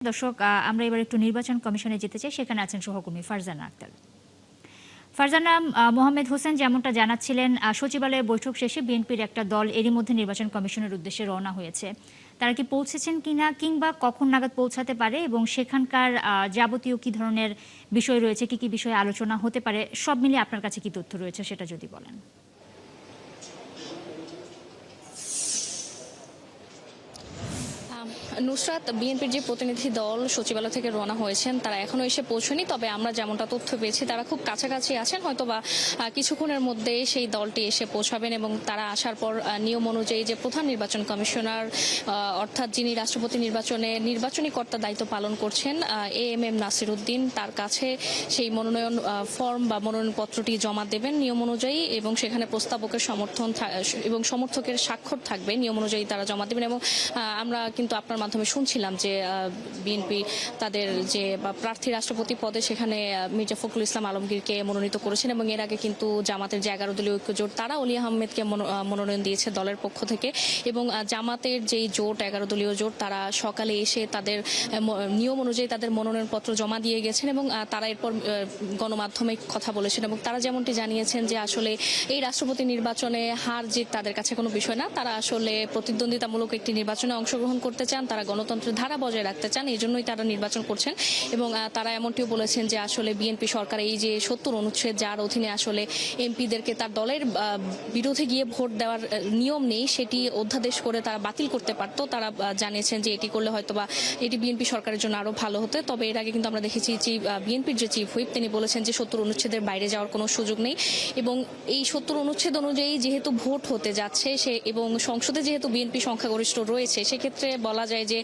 দর্শক, আমরা এবার একটু নির্বাচন কমিশনে যেতে চাই। সেখানে আছেন সহকর্মী ফারজানা আক্তার। ফারজানা, মোহাম্মদ হোসেন যেমনটা জানাচ্ছিলেন, সচিবালয়ে বৈঠক শেষে বিএনপির একটা দল এরই মধ্যে নির্বাচন কমিশনের উদ্দেশ্যে রওনা হয়েছে। তারা কি পৌঁছেছেন কিনা কিংবা কখন নাগাদ পৌঁছাতে পারে এবং সেখানকার যাবতীয় কি ধরনের বিষয় রয়েছে, কি কি বিষয়ে আলোচনা হতে পারে, সব মিলিয়ে আপনার কাছে কি তথ্য রয়েছে সেটা যদি বলেন। নুসরাত, বিএনপির যে প্রতিনিধি দল সচিবালয় থেকে রওনা হয়েছেন তারা এখনো এসে পৌঁছয়নি, তবে আমরা যেমনটা তথ্য পেয়েছি তারা খুব কাছাকাছি আছেন, হয়তোবা কিছুক্ষণের মধ্যে সেই দলটি এসে পৌঁছাবেন এবং তারা আসার পর নিয়ম অনুযায়ী যে প্রধান নির্বাচন কমিশনার অর্থাৎ যিনি রাষ্ট্রপতি নির্বাচনী কর্তার দায়িত্ব পালন করছেন এএমএম নাসির উদ্দিন, তার কাছে সেই মনোনয়ন ফর্ম বা মনোনয়নপত্রটি জমা দেবেন নিয়ম অনুযায়ী এবং সেখানে প্রস্তাবকের সমর্থন এবং সমর্থকের স্বাক্ষর থাকবে নিয়ম অনুযায়ী তারা জমা দেবেন। এবং আমরা কিন্তু আপনার মাধ্যমে শুনছিলাম যে বিএনপি তাদের যে প্রার্থী রাষ্ট্রপতি পদে সেখানে মির্জা ফখরুল ইসলাম আলমগীরকে মনোনীত করেছেন এবং এর আগে কিন্তু জামাতের যে 11 দলীয় ঐক্য জোট তারা অলি আহমেদকে মনোনয়ন দিয়েছে দলের পক্ষ থেকে। এবং জামাতের যেই জোট 11 দলীয় জোট তারা সকালে এসে তাদের নিয়ম অনুযায়ী তাদের মনোনয়নপত্র জমা দিয়ে গেছেন এবং তারা এরপর গণমাধ্যমে কথা বলেছেন এবং তারা যেমনটি জানিয়েছেন যে আসলে এই রাষ্ট্রপতি নির্বাচনে হার জিত তাদের কাছে কোনো বিষয় না, তারা আসলে প্রতিদ্বন্দ্বিতামূলক একটি নির্বাচনে অংশগ্রহণ করতে চান, তারা গণতন্ত্রের ধারা বজায় রাখতে চান, এই জন্যই তারা নির্বাচন করছেন। এবং তারা এমনটিও বলেছেন যে আসলে বিএনপি সরকার এই যে 70 অনুচ্ছেদ যার অধীনে আসলে এমপিদেরকে তার দলের বিরুদ্ধে গিয়ে ভোট দেওয়ার নিয়ম নেই সেটি অধ্যাদেশ করে তারা বাতিল করতে পারত, তারা জানিয়েছেন যে এটি করলে হয়তোবা এটি বিএনপি সরকারের জন্য আরো ভালো হতো। তবে এর আগে কিন্তু আমরা দেখেছি যে বিএনপির যে চিফ হুইপ তিনি বলেছেন যে 70 অনুচ্ছেদের বাইরে যাওয়ার কোনো সুযোগ নেই এবং এই 70 অনুচ্ছেদ অনুযায়ী যেহেতু ভোট হতে যাচ্ছে সে এবং সংসদে যেহেতু বিএনপি সংখ্যাগরিষ্ঠ রয়েছে সেক্ষেত্রে বলা যায় যে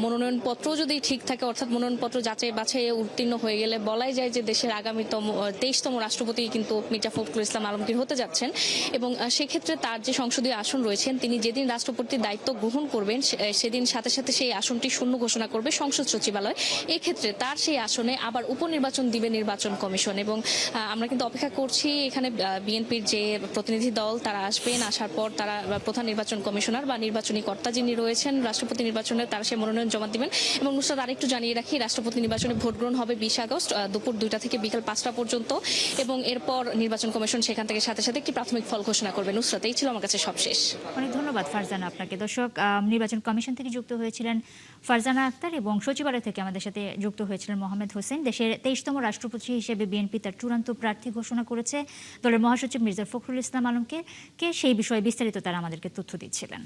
মনোনয়নপত্র যদি ঠিক থাকে অর্থাৎ মনোনয়নপত্র যাচাই বাছাই উত্তীর্ণ হয়ে গেলে বলাই যায় যে দেশের আগামীতম 23তম রাষ্ট্রপতি কিন্তু মির্জা ফখরুল ইসলাম আলমগীর হতে যাচ্ছেন। এবং সেক্ষেত্রে তার যে সংসদীয় আসন রয়েছেন তিনি যেদিন রাষ্ট্রপতির দায়িত্ব গ্রহণ করবেন সেদিন সাথে সাথে সেই আসনটি শূন্য ঘোষণা করবে সংসদ সচিবালয়। এক্ষেত্রে তার সেই আসনে আবার উপনির্বাচন দিবে নির্বাচন কমিশন। এবং আমরা কিন্তু অপেক্ষা করছি এখানে বিএনপির যে প্রতিনিধি দল তারা আসবেন, আসার পর তারা প্রধান নির্বাচন কমিশনার বা নির্বাচনী কর্তা যিনি রয়েছেন রাষ্ট্রপতি নির্বাচনে তারা সে মনোনয়ন জমা দিবেন। এবং নুসরাত, আরেকটু জানিয়ে রাখি রাষ্ট্রপতি নির্বাচনে ভোট গ্রহণ হবে 20 আগস্ট দুপুর 2টা থেকে বিকাল 5টা পর্যন্ত এবং এরপর নির্বাচন কমিশন সেখান থেকে সাথে সাথে একটি প্রাথমিক ফল ঘোষণা করবে। নুসরাত, এই ছিল আমার কাছে সবশেষ। অনেক ধন্যবাদ ফারজানা আপনাকে। দর্শক, নির্বাচন কমিশন থেকে যুক্ত হয়েছিলেন ফারজানা আক্তার এবং সচিবালয় থেকে আমাদের সাথে যুক্ত হয়েছিলেন মোহাম্মদ হোসেন। দেশের 23তম রাষ্ট্রপতি হিসেবে বিএনপি তার চূড়ান্ত প্রার্থী ঘোষণা করেছে দলের মহাসচিব মির্জা ফখরুল ইসলাম আলমকে সেই বিষয়ে বিস্তারিত তারা আমাদেরকে তথ্য দিচ্ছিলেন।